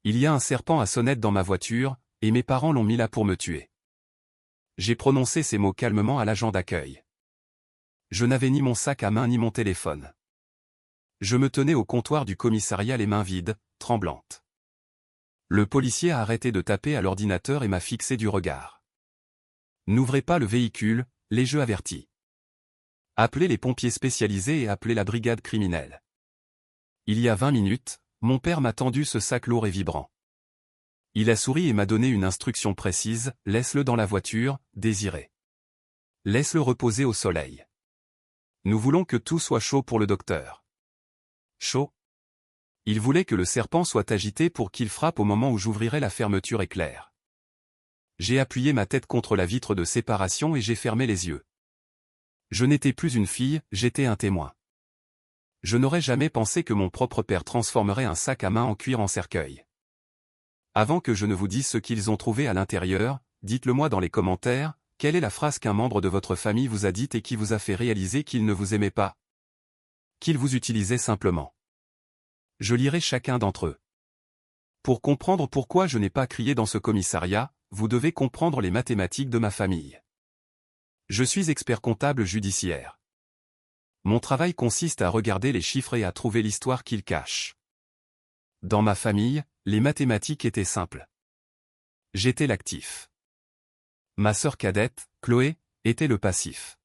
Il y a un serpent à sonnette dans ma voiture, et mes parents l'ont mis là pour me tuer. J'ai prononcé ces mots calmement à l'agent d'accueil. Je n'avais ni mon sac à main ni mon téléphone. Je me tenais au comptoir du commissariat les mains vides, tremblantes. Le policier a arrêté de taper à l'ordinateur et m'a fixé du regard. N'ouvrez pas le véhicule, l'ai-je averti. Appelez les pompiers spécialisés et appelez la brigade criminelle. Il y a 20 minutes, mon père m'a tendu ce sac lourd et vibrant. Il a souri et m'a donné une instruction précise, laisse-le dans la voiture, Désiré. Laisse-le reposer au soleil. Nous voulons que tout soit chaud pour le docteur. Chaud? Il voulait que le serpent soit agité pour qu'il frappe au moment où j'ouvrirai la fermeture éclair. J'ai appuyé ma tête contre la vitre de séparation et j'ai fermé les yeux. Je n'étais plus une fille, j'étais un témoin. Je n'aurais jamais pensé que mon propre père transformerait un sac à main en cuir en cercueil. Avant que je ne vous dise ce qu'ils ont trouvé à l'intérieur, dites-le moi dans les commentaires, quelle est la phrase qu'un membre de votre famille vous a dite et qui vous a fait réaliser qu'il ne vous aimait pas? Qu'il vous utilisait simplement. Je lirai chacun d'entre eux. Pour comprendre pourquoi je n'ai pas crié dans ce commissariat, vous devez comprendre les mathématiques de ma famille. Je suis expert comptable judiciaire. Mon travail consiste à regarder les chiffres et à trouver l'histoire qu'ils cachent. Dans ma famille, les mathématiques étaient simples. J'étais l'actif. Ma sœur cadette, Chloé, était le passif.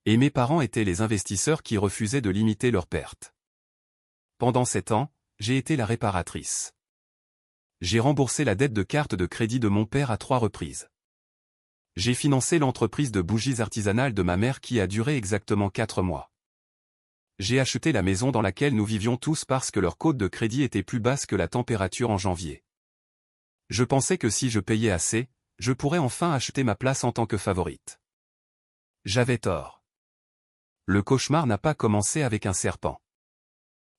Et mes parents étaient les investisseurs qui refusaient de limiter leurs pertes. Pendant 7 ans, j'ai été la réparatrice. J'ai remboursé la dette de carte de crédit de mon père à 3 reprises. J'ai financé l'entreprise de bougies artisanales de ma mère qui a duré exactement 4 mois. J'ai acheté la maison dans laquelle nous vivions tous parce que leur cote de crédit était plus basse que la température en janvier. Je pensais que si je payais assez, je pourrais enfin acheter ma place en tant que favorite. J'avais tort. Le cauchemar n'a pas commencé avec un serpent.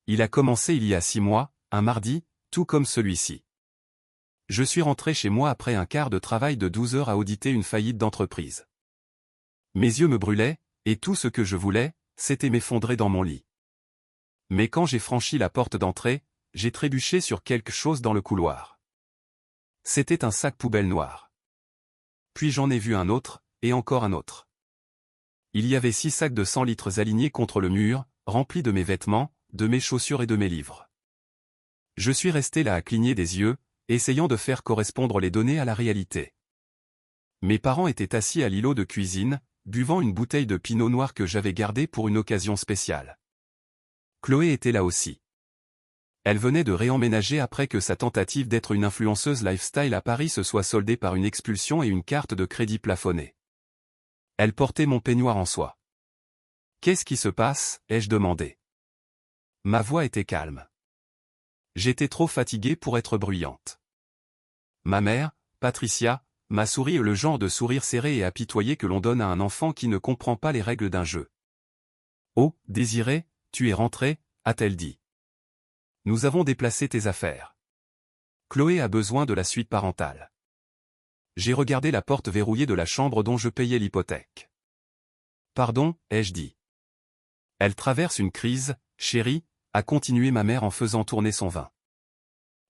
Il a commencé il y a 6 mois, un mardi, tout comme celui-ci. Je suis rentré chez moi après un quart de travail de 12 heures à auditer une faillite d'entreprise. Mes yeux me brûlaient, et tout ce que je voulais, c'était m'effondrer dans mon lit. Mais quand j'ai franchi la porte d'entrée, j'ai trébuché sur quelque chose dans le couloir. C'était un sac poubelle noir. Puis j'en ai vu un autre, et encore un autre. Il y avait 6 sacs de 100 litres alignés contre le mur, remplis de mes vêtements, de mes chaussures et de mes livres. Je suis resté là à cligner des yeux, essayant de faire correspondre les données à la réalité. Mes parents étaient assis à l'îlot de cuisine, buvant une bouteille de pinot noir que j'avais gardée pour une occasion spéciale. Chloé était là aussi. Elle venait de réemménager après que sa tentative d'être une influenceuse lifestyle à Paris se soit soldée par une expulsion et une carte de crédit plafonnée. Elle portait mon peignoir en soie. « Qu'est-ce qui se passe ?» ai-je demandé. Ma voix était calme. J'étais trop fatigué pour être bruyante. Ma mère, Patricia, m'a souri le genre de sourire serré et apitoyé que l'on donne à un enfant qui ne comprend pas les règles d'un jeu. « Oh, Désiré, tu es rentré ?» a-t-elle dit. « Nous avons déplacé tes affaires. Chloé a besoin de la suite parentale. » J'ai regardé la porte verrouillée de la chambre dont je payais l'hypothèque. « Pardon, ai-je dit. Elle traverse une crise, chérie, a continué ma mère en faisant tourner son vin.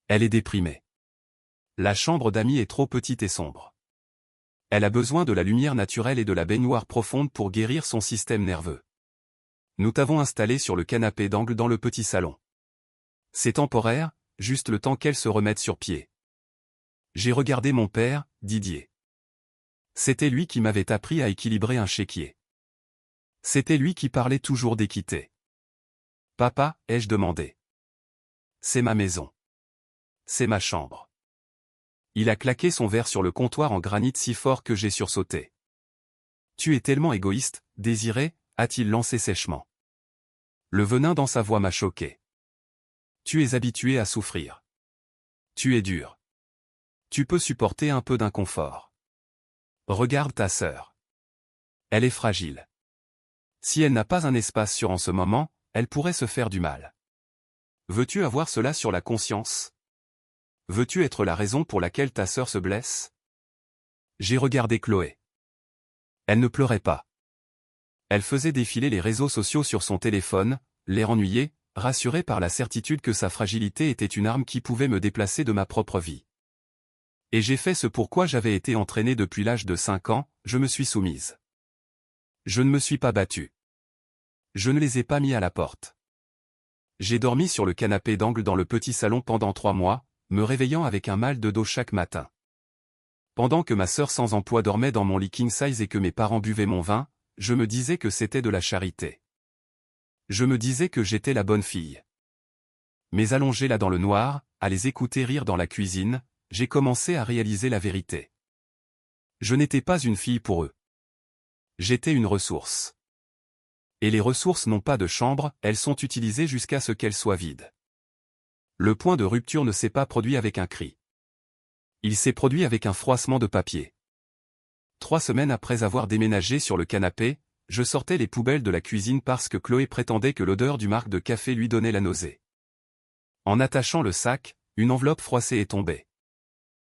Elle est déprimée. La chambre d'amis est trop petite et sombre. Elle a besoin de la lumière naturelle et de la baignoire profonde pour guérir son système nerveux. Nous t'avons installé sur le canapé d'angle dans le petit salon. C'est temporaire, juste le temps qu'elle se remette sur pied. J'ai regardé mon père, Didier. C'était lui qui m'avait appris à équilibrer un chéquier. C'était lui qui parlait toujours d'équité. Papa, ai-je demandé. C'est ma maison. C'est ma chambre. Il a claqué son verre sur le comptoir en granit si fort que j'ai sursauté. Tu es tellement égoïste, Désiré, a-t-il lancé sèchement. Le venin dans sa voix m'a choqué. Tu es habitué à souffrir. Tu es dur. Tu peux supporter un peu d'inconfort. Regarde ta sœur. Elle est fragile. Si elle n'a pas un espace sûr en ce moment, elle pourrait se faire du mal. Veux-tu avoir cela sur la conscience? Veux-tu être la raison pour laquelle ta sœur se blesse? J'ai regardé Chloé. Elle ne pleurait pas. Elle faisait défiler les réseaux sociaux sur son téléphone, l'air ennuyé, rassuré par la certitude que sa fragilité était une arme qui pouvait me déplacer de ma propre vie. Et j'ai fait ce pourquoi j'avais été entraîné depuis l'âge de 5 ans, je me suis soumise. Je ne me suis pas battue. Je ne les ai pas mis à la porte. J'ai dormi sur le canapé d'angle dans le petit salon pendant 3 mois, me réveillant avec un mal de dos chaque matin. Pendant que ma sœur sans emploi dormait dans mon lit king size et que mes parents buvaient mon vin, je me disais que c'était de la charité. Je me disais que j'étais la bonne fille. Mais allongé là dans le noir, à les écouter rire dans la cuisine, j'ai commencé à réaliser la vérité. Je n'étais pas une fille pour eux. J'étais une ressource. Et les ressources n'ont pas de chambre, elles sont utilisées jusqu'à ce qu'elles soient vides. Le point de rupture ne s'est pas produit avec un cri. Il s'est produit avec un froissement de papier. 3 semaines après avoir déménagé sur le canapé, je sortais les poubelles de la cuisine parce que Chloé prétendait que l'odeur du marc de café lui donnait la nausée. En attachant le sac, une enveloppe froissée est tombée.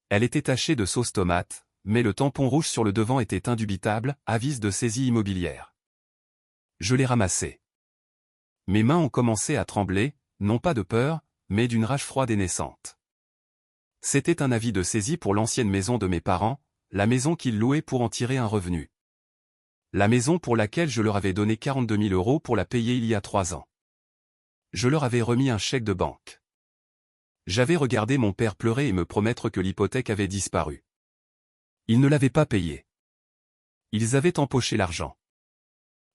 Elle était tachée de sauce tomate, mais le tampon rouge sur le devant était indubitable, avis de saisie immobilière. Je l'ai ramassé. Mes mains ont commencé à trembler, non pas de peur, mais d'une rage froide et naissante. C'était un avis de saisie pour l'ancienne maison de mes parents, la maison qu'ils louaient pour en tirer un revenu. La maison pour laquelle je leur avais donné 42 000 € pour la payer il y a 3 ans. Je leur avais remis un chèque de banque. J'avais regardé mon père pleurer et me promettre que l'hypothèque avait disparu. Ils ne l'avaient pas payé. Ils avaient empoché l'argent.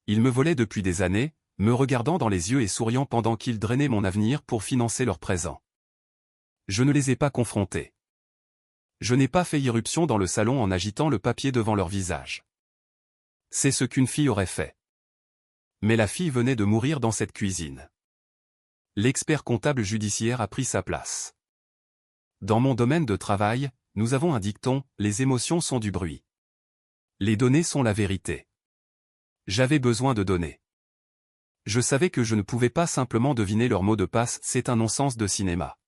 Ils me volaient depuis des années, me regardant dans les yeux et souriant pendant qu'ils drainaient mon avenir pour financer leur présent. Je ne les ai pas confrontés. Je n'ai pas fait irruption dans le salon en agitant le papier devant leur visage. C'est ce qu'une fille aurait fait. Mais la fille venait de mourir dans cette cuisine. L'expert comptable judiciaire a pris sa place. Dans mon domaine de travail, nous avons un dicton, les émotions sont du bruit. Les données sont la vérité. J'avais besoin de données. Je savais que je ne pouvais pas simplement deviner leur mot de passe, c'est un non-sens de cinéma.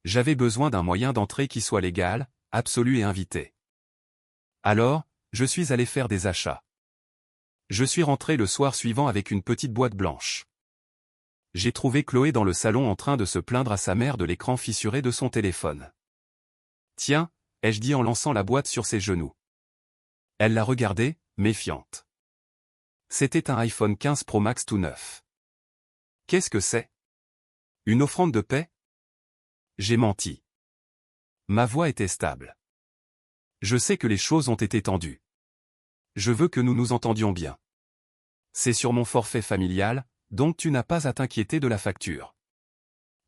J'avais besoin d'un moyen d'entrée qui soit légal, absolu et invité. Alors, je suis allé faire des achats. Je suis rentré le soir suivant avec une petite boîte blanche. J'ai trouvé Chloé dans le salon en train de se plaindre à sa mère de l'écran fissuré de son téléphone. « Tiens » ai-je dit en lançant la boîte sur ses genoux. Elle l'a regardé, méfiante. C'était un iPhone 15 Pro Max tout neuf. « Qu'est-ce que c'est ? Une offrande de paix ?» J'ai menti. Ma voix était stable. Je sais que les choses ont été tendues. Je veux que nous nous entendions bien. C'est sur mon forfait familial, donc tu n'as pas à t'inquiéter de la facture.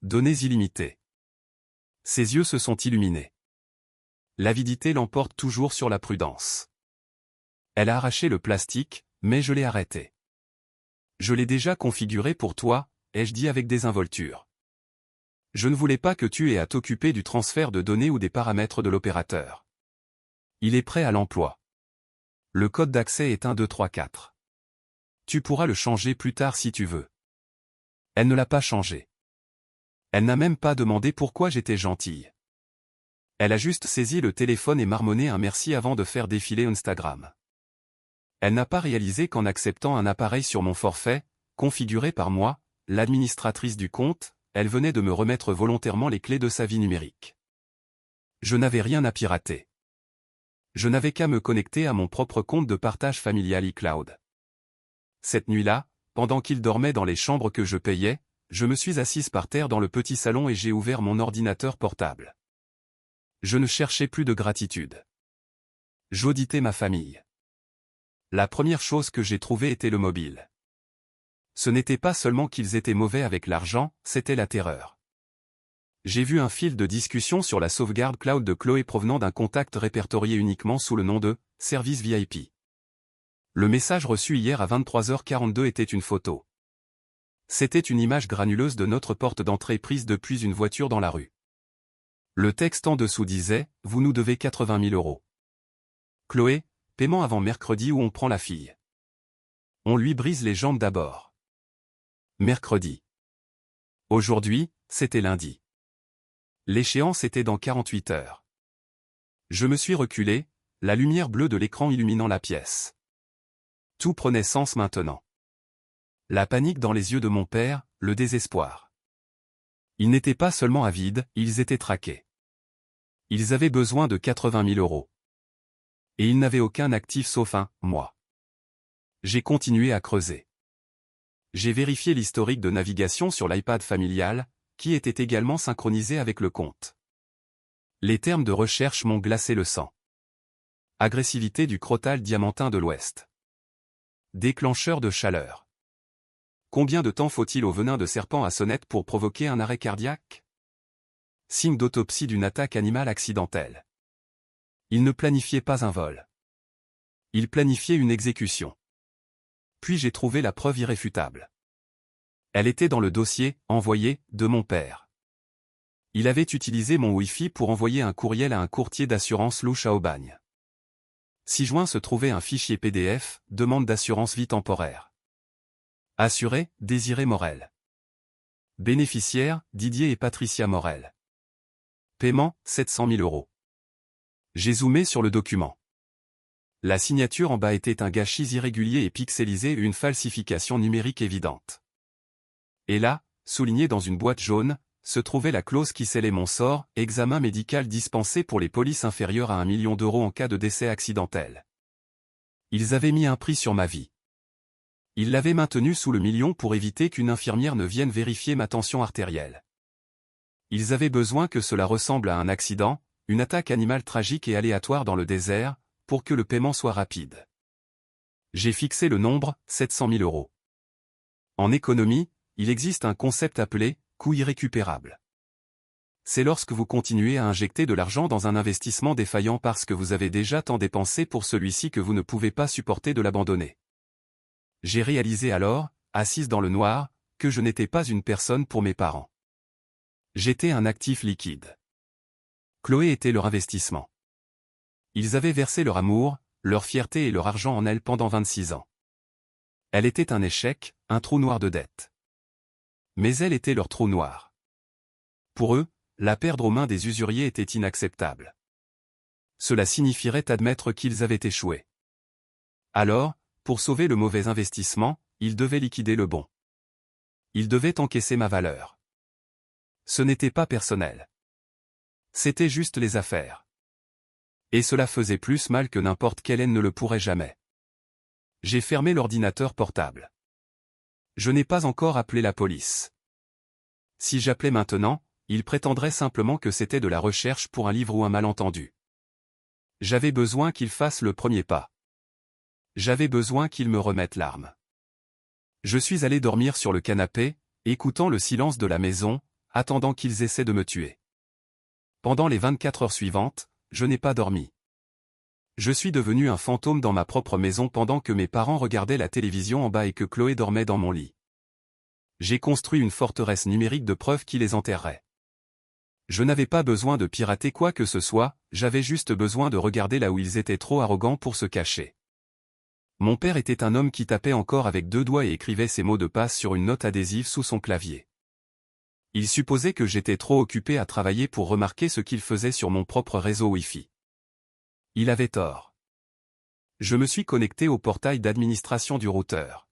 Données illimitées. Ses yeux se sont illuminés. L'avidité l'emporte toujours sur la prudence. Elle a arraché le plastique, mais je l'ai arrêté. Je l'ai déjà configuré pour toi, ai-je dit avec désinvolture. Je ne voulais pas que tu aies à t'occuper du transfert de données ou des paramètres de l'opérateur. Il est prêt à l'emploi. Le code d'accès est 1 2 3 4. Tu pourras le changer plus tard si tu veux. Elle ne l'a pas changé. Elle n'a même pas demandé pourquoi j'étais gentille. Elle a juste saisi le téléphone et marmonné un merci avant de faire défiler Instagram. Elle n'a pas réalisé qu'en acceptant un appareil sur mon forfait, configuré par moi, l'administratrice du compte, elle venait de me remettre volontairement les clés de sa vie numérique. Je n'avais rien à pirater. Je n'avais qu'à me connecter à mon propre compte de partage familial iCloud. Cette nuit-là, pendant qu'il dormait dans les chambres que je payais, je me suis assise par terre dans le petit salon et j'ai ouvert mon ordinateur portable. Je ne cherchais plus de gratitude. J'auditais ma famille. La première chose que j'ai trouvée était le mobile. Ce n'était pas seulement qu'ils étaient mauvais avec l'argent, c'était la terreur. J'ai vu un fil de discussion sur la sauvegarde cloud de Chloé provenant d'un contact répertorié uniquement sous le nom de « Service VIP ». Le message reçu hier à 23h42 était une photo. C'était une image granuleuse de notre porte d'entrée prise depuis une voiture dans la rue. Le texte en dessous disait « Vous nous devez 80 000 €. Chloé, paiement avant mercredi ou on prend la fille. On lui brise les jambes d'abord. » Mercredi. Aujourd'hui, c'était lundi. L'échéance était dans 48 heures. Je me suis reculé, la lumière bleue de l'écran illuminant la pièce. Tout prenait sens maintenant. La panique dans les yeux de mon père, le désespoir. Ils n'étaient pas seulement avides, ils étaient traqués. Ils avaient besoin de 80 000 euros. Et ils n'avaient aucun actif sauf moi. J'ai continué à creuser. J'ai vérifié l'historique de navigation sur l'iPad familial, qui était également synchronisé avec le compte. Les termes de recherche m'ont glacé le sang. Agressivité du crotale diamantin de l'Ouest. Déclencheur de chaleur. Combien de temps faut-il au venin de serpent à sonnette pour provoquer un arrêt cardiaque? Signe d'autopsie d'une attaque animale accidentelle. Il ne planifiait pas un vol. Il planifiait une exécution. Puis j'ai trouvé la preuve irréfutable. Elle était dans le dossier « Envoyé » de mon père. Il avait utilisé mon Wi-Fi pour envoyer un courriel à un courtier d'assurance louche à Aubagne. 6 juin se trouvait un fichier PDF, demande d'assurance vie temporaire. Assuré, Désiré Morel. Bénéficiaires, Didier et Patricia Morel. Paiement, 700 000 euros. J'ai zoomé sur le document. La signature en bas était un gâchis irrégulier et pixelisé, une falsification numérique évidente. Et là, souligné dans une boîte jaune, se trouvait la clause qui scellait mon sort, examen médical dispensé pour les polices inférieures à 1 million d'euros en cas de décès accidentel. Ils avaient mis un prix sur ma vie. Ils l'avaient maintenu sous le million pour éviter qu'une infirmière ne vienne vérifier ma tension artérielle. Ils avaient besoin que cela ressemble à un accident, une attaque animale tragique et aléatoire dans le désert, pour que le paiement soit rapide. J'ai fixé le nombre, 700 000 euros. En économie, il existe un concept appelé « coût irrécupérable ». C'est lorsque vous continuez à injecter de l'argent dans un investissement défaillant parce que vous avez déjà tant dépensé pour celui-ci que vous ne pouvez pas supporter de l'abandonner. J'ai réalisé alors, assise dans le noir, que je n'étais pas une personne pour mes parents. J'étais un actif liquide. Chloé était leur investissement. Ils avaient versé leur amour, leur fierté et leur argent en elle pendant 26 ans. Elle était un échec, un trou noir de dette. Mais elle était leur trou noir. Pour eux, la perdre aux mains des usuriers était inacceptable. Cela signifierait admettre qu'ils avaient échoué. Alors, pour sauver le mauvais investissement, ils devaient liquider le bon. Ils devaient encaisser ma valeur. Ce n'était pas personnel. C'était juste les affaires. Et cela faisait plus mal que n'importe quelle haine ne le pourrait jamais. J'ai fermé l'ordinateur portable. Je n'ai pas encore appelé la police. Si j'appelais maintenant, ils prétendraient simplement que c'était de la recherche pour un livre ou un malentendu. J'avais besoin qu'ils fassent le premier pas. J'avais besoin qu'ils me remettent l'arme. Je suis allé dormir sur le canapé, écoutant le silence de la maison, attendant qu'ils essaient de me tuer. Pendant les 24 heures suivantes, je n'ai pas dormi. Je suis devenu un fantôme dans ma propre maison pendant que mes parents regardaient la télévision en bas et que Chloé dormait dans mon lit. J'ai construit une forteresse numérique de preuves qui les enterrerait. Je n'avais pas besoin de pirater quoi que ce soit, j'avais juste besoin de regarder là où ils étaient trop arrogants pour se cacher. Mon père était un homme qui tapait encore avec 2 doigts et écrivait ses mots de passe sur une note adhésive sous son clavier. Il supposait que j'étais trop occupé à travailler pour remarquer ce qu'il faisait sur mon propre réseau Wi-Fi. Il avait tort. Je me suis connecté au portail d'administration du routeur.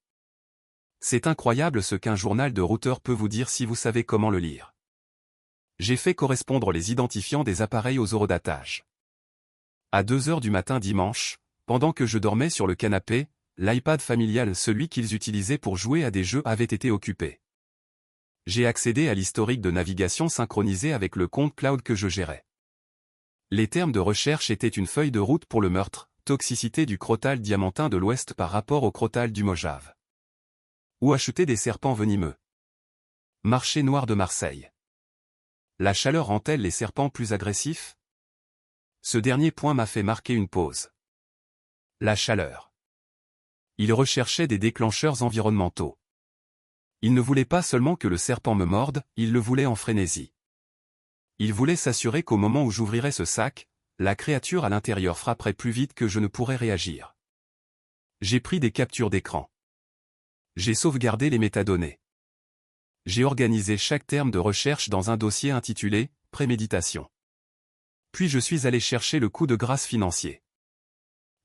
C'est incroyable ce qu'un journal de routeur peut vous dire si vous savez comment le lire. J'ai fait correspondre les identifiants des appareils aux eurodatages. À 2 heures du matin dimanche, pendant que je dormais sur le canapé, l'iPad familial, celui qu'ils utilisaient pour jouer à des jeux, avait été occupé. J'ai accédé à l'historique de navigation synchronisé avec le compte cloud que je gérais. Les termes de recherche étaient une feuille de route pour le meurtre, toxicité du crotale diamantin de l'Ouest par rapport au crotale du Mojave. Où acheter des serpents venimeux. Marché noir de Marseille. La chaleur rend-elle les serpents plus agressifs? Ce dernier point m'a fait marquer une pause. La chaleur. Il recherchait des déclencheurs environnementaux. Il ne voulait pas seulement que le serpent me morde, il le voulait en frénésie. Il voulait s'assurer qu'au moment où j'ouvrirais ce sac, la créature à l'intérieur frapperait plus vite que je ne pourrais réagir. J'ai pris des captures d'écran. J'ai sauvegardé les métadonnées. J'ai organisé chaque terme de recherche dans un dossier intitulé « Préméditation ». Puis je suis allé chercher le coup de grâce financier.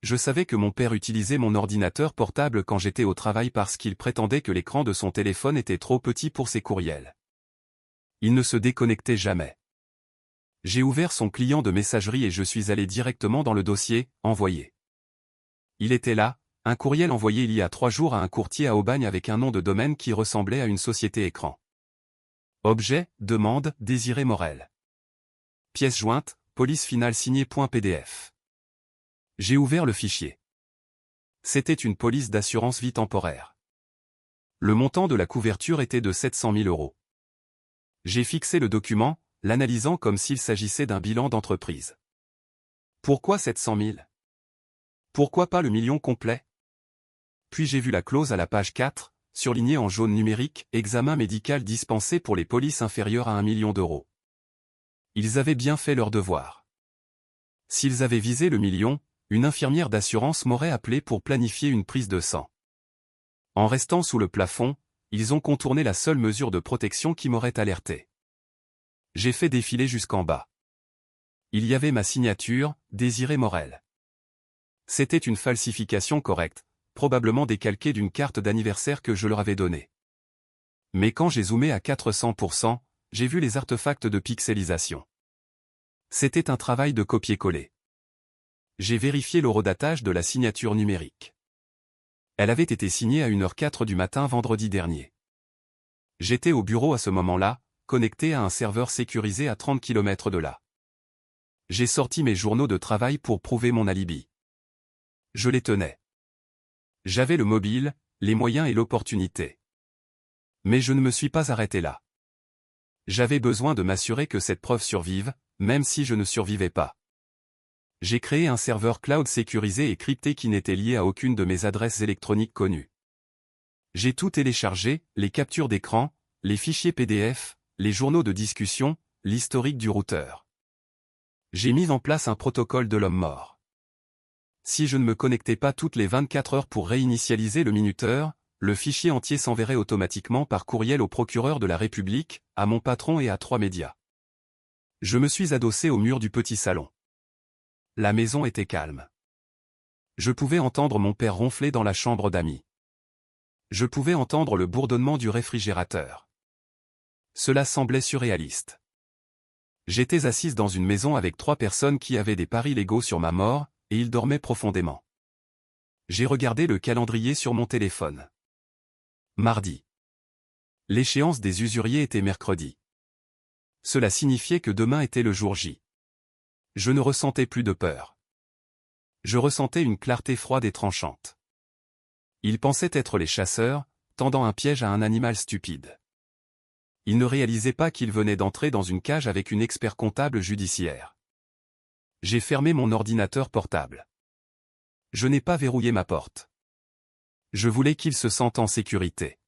Je savais que mon père utilisait mon ordinateur portable quand j'étais au travail parce qu'il prétendait que l'écran de son téléphone était trop petit pour ses courriels. Il ne se déconnectait jamais. J'ai ouvert son client de messagerie et je suis allé directement dans le dossier « Envoyé ». Il était là, un courriel envoyé il y a 3 jours à un courtier à Aubagne avec un nom de domaine qui ressemblait à une société écran. Objet, demande, Désiré Morel. Pièce jointe, police finale signée.pdf. J'ai ouvert le fichier. C'était une police d'assurance vie temporaire. Le montant de la couverture était de 700 000 €. J'ai fixé le document, l'analysant comme s'il s'agissait d'un bilan d'entreprise. Pourquoi 700 000 ? Pourquoi pas le million complet ? Puis j'ai vu la clause à la page 4, surlignée en jaune numérique, examen médical dispensé pour les polices inférieures à 1 million d'euros. Ils avaient bien fait leur devoir. S'ils avaient visé le million, une infirmière d'assurance m'aurait appelé pour planifier une prise de sang. En restant sous le plafond, ils ont contourné la seule mesure de protection qui m'aurait alerté. J'ai fait défiler jusqu'en bas. Il y avait ma signature, Désiré Morel. C'était une falsification correcte, probablement décalquée d'une carte d'anniversaire que je leur avais donnée. Mais quand j'ai zoomé à 400%, j'ai vu les artefacts de pixelisation. C'était un travail de copier-coller. J'ai vérifié l'horodatage de la signature numérique. Elle avait été signée à 1h04 du matin vendredi dernier. J'étais au bureau à ce moment-là, connecté à un serveur sécurisé à 30 km de là. J'ai sorti mes journaux de travail pour prouver mon alibi. Je les tenais. J'avais le mobile, les moyens et l'opportunité. Mais je ne me suis pas arrêté là. J'avais besoin de m'assurer que cette preuve survive, même si je ne survivais pas. J'ai créé un serveur cloud sécurisé et crypté qui n'était lié à aucune de mes adresses électroniques connues. J'ai tout téléchargé, les captures d'écran, les fichiers PDF, les journaux de discussion, l'historique du routeur. J'ai mis en place un protocole de l'homme mort. Si je ne me connectais pas toutes les 24 heures pour réinitialiser le minuteur, le fichier entier s'enverrait automatiquement par courriel au procureur de la République, à mon patron et à 3 médias. Je me suis adossé au mur du petit salon. La maison était calme. Je pouvais entendre mon père ronfler dans la chambre d'amis. Je pouvais entendre le bourdonnement du réfrigérateur. Cela semblait surréaliste. J'étais assise dans une maison avec 3 personnes qui avaient des paris légaux sur ma mort, et ils dormaient profondément. J'ai regardé le calendrier sur mon téléphone. Mardi. L'échéance des usuriers était mercredi. Cela signifiait que demain était le jour J. Je ne ressentais plus de peur. Je ressentais une clarté froide et tranchante. Ils pensaient être les chasseurs, tendant un piège à un animal stupide. Ils ne réalisaient pas qu'ils venaient d'entrer dans une cage avec une expert comptable judiciaire. J'ai fermé mon ordinateur portable. Je n'ai pas verrouillé ma porte. Je voulais qu'ils se sentent en sécurité.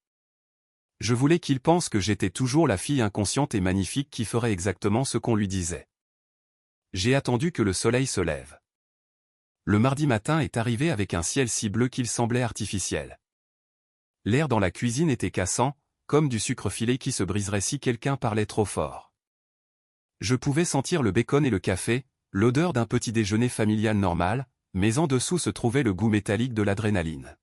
Je voulais qu'ils pensent que j'étais toujours la fille inconsciente et magnifique qui ferait exactement ce qu'on lui disait. J'ai attendu que le soleil se lève. Le mardi matin est arrivé avec un ciel si bleu qu'il semblait artificiel. L'air dans la cuisine était cassant, comme du sucre filé qui se briserait si quelqu'un parlait trop fort. Je pouvais sentir le bacon et le café, l'odeur d'un petit déjeuner familial normal, mais en dessous se trouvait le goût métallique de l'adrénaline.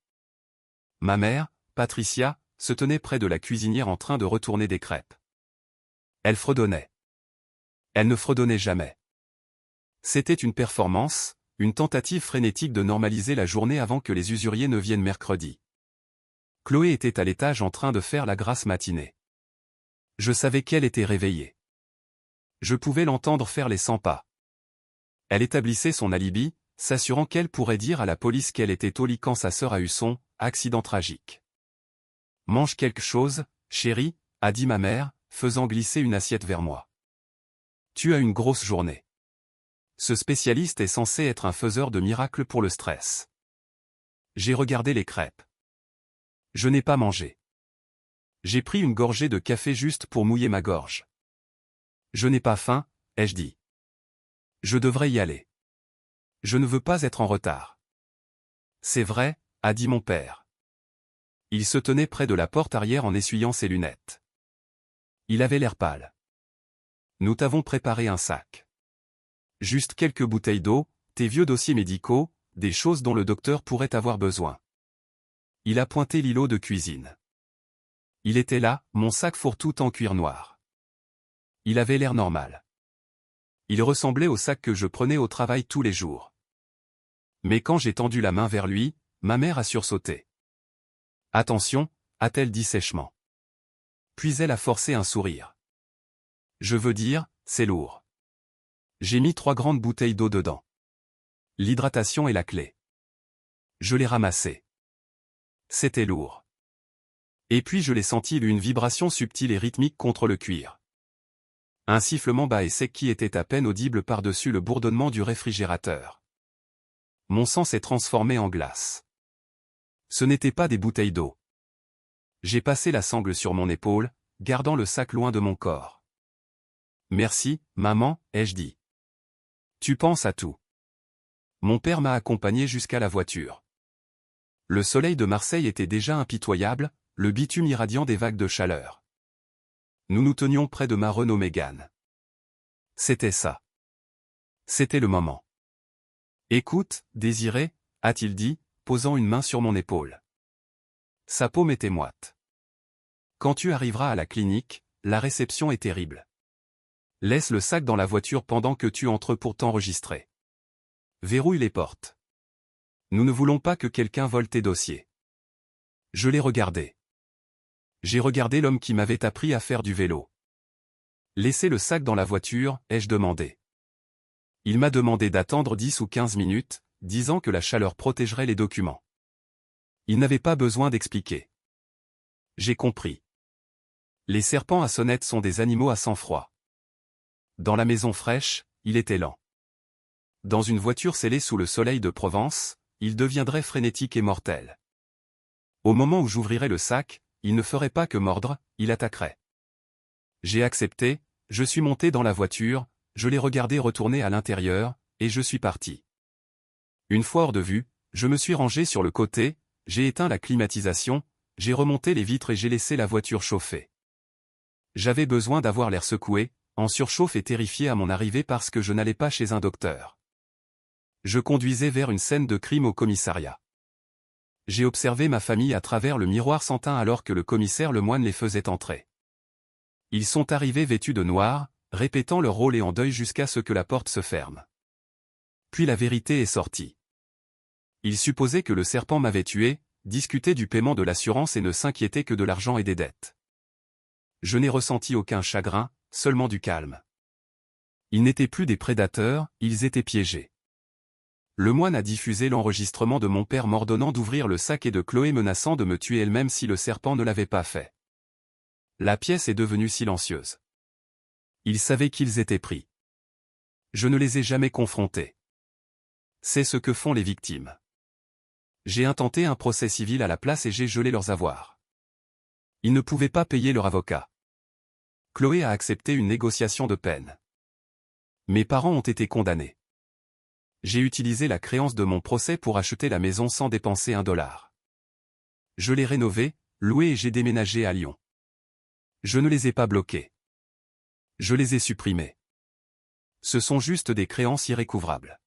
Ma mère, Patricia, se tenait près de la cuisinière en train de retourner des crêpes. Elle fredonnait. Elle ne fredonnait jamais. C'était une performance, une tentative frénétique de normaliser la journée avant que les usuriers ne viennent mercredi. Chloé était à l'étage en train de faire la grasse matinée. Je savais qu'elle était réveillée. Je pouvais l'entendre faire les 100 pas. Elle établissait son alibi, s'assurant qu'elle pourrait dire à la police qu'elle était au lit quand sa sœur a eu son accident tragique. « Mange quelque chose, chérie », a dit ma mère, faisant glisser une assiette vers moi. « Tu as une grosse journée. » Ce spécialiste est censé être un faiseur de miracles pour le stress. J'ai regardé les crêpes. Je n'ai pas mangé. J'ai pris une gorgée de café juste pour mouiller ma gorge. Je n'ai pas faim, ai-je dit. Je devrais y aller. Je ne veux pas être en retard. C'est vrai, a dit mon père. Il se tenait près de la porte arrière en essuyant ses lunettes. Il avait l'air pâle. Nous t'avons préparé un sac. Juste quelques bouteilles d'eau, tes vieux dossiers médicaux, des choses dont le docteur pourrait avoir besoin. Il a pointé l'îlot de cuisine. Il était là, mon sac fourre-tout en cuir noir. Il avait l'air normal. Il ressemblait au sac que je prenais au travail tous les jours. Mais quand j'ai tendu la main vers lui, ma mère a sursauté. « Attention », a-t-elle dit sèchement. Puis elle a forcé un sourire. « Je veux dire, c'est lourd. » J'ai mis 3 grandes bouteilles d'eau dedans. L'hydratation est la clé. Je l'ai ramassé. C'était lourd. Et puis je l'ai senti une vibration subtile et rythmique contre le cuir. Un sifflement bas et sec qui était à peine audible par-dessus le bourdonnement du réfrigérateur. Mon sang s'est transformé en glace. Ce n'étaient pas des bouteilles d'eau. J'ai passé la sangle sur mon épaule, gardant le sac loin de mon corps. « Merci, maman », ai-je dit. « Tu penses à tout. » Mon père m'a accompagné jusqu'à la voiture. Le soleil de Marseille était déjà impitoyable, le bitume irradiant des vagues de chaleur. Nous nous tenions près de ma Renault Mégane. C'était ça. C'était le moment. « Écoute, Désiré », a-t-il dit, posant une main sur mon épaule. Sa paume était moite. « Quand tu arriveras à la clinique, la réception est terrible. Laisse le sac dans la voiture pendant que tu entres pour t'enregistrer. Verrouille les portes. Nous ne voulons pas que quelqu'un vole tes dossiers. » Je l'ai regardé. J'ai regardé l'homme qui m'avait appris à faire du vélo. « Laissez le sac dans la voiture », ai-je demandé. Il m'a demandé d'attendre 10 ou 15 minutes, disant que la chaleur protégerait les documents. Il n'avait pas besoin d'expliquer. J'ai compris. Les serpents à sonnette sont des animaux à sang-froid. Dans la maison fraîche, il était lent. Dans une voiture scellée sous le soleil de Provence, il deviendrait frénétique et mortel. Au moment où j'ouvrirais le sac, il ne ferait pas que mordre, il attaquerait. J'ai accepté, je suis monté dans la voiture, je l'ai regardé retourner à l'intérieur, et je suis parti. Une fois hors de vue, je me suis rangé sur le côté, j'ai éteint la climatisation, j'ai remonté les vitres et j'ai laissé la voiture chauffer. J'avais besoin d'avoir l'air secoué, en surchauffe et terrifié à mon arrivée parce que je n'allais pas chez un docteur. Je conduisais vers une scène de crime au commissariat. J'ai observé ma famille à travers le miroir sans teint alors que le commissaire Lemoine les faisait entrer. Ils sont arrivés vêtus de noir, répétant leur rôle et en deuil jusqu'à ce que la porte se ferme. Puis la vérité est sortie. Ils supposaient que le serpent m'avait tué, discutaient du paiement de l'assurance et ne s'inquiétaient que de l'argent et des dettes. Je n'ai ressenti aucun chagrin, seulement du calme. Ils n'étaient plus des prédateurs, ils étaient piégés. Lemoine a diffusé l'enregistrement de mon père m'ordonnant d'ouvrir le sac et de Chloé menaçant de me tuer elle-même si le serpent ne l'avait pas fait. La pièce est devenue silencieuse. Ils savaient qu'ils étaient pris. Je ne les ai jamais confrontés. C'est ce que font les victimes. J'ai intenté un procès civil à la place et j'ai gelé leurs avoirs. Ils ne pouvaient pas payer leur avocat. Chloé a accepté une négociation de peine. Mes parents ont été condamnés. J'ai utilisé la créance de mon procès pour acheter la maison sans dépenser $1. Je l'ai rénovée, louée et j'ai déménagé à Lyon. Je ne les ai pas bloqués. Je les ai supprimés. Ce sont juste des créances irrécouvrables.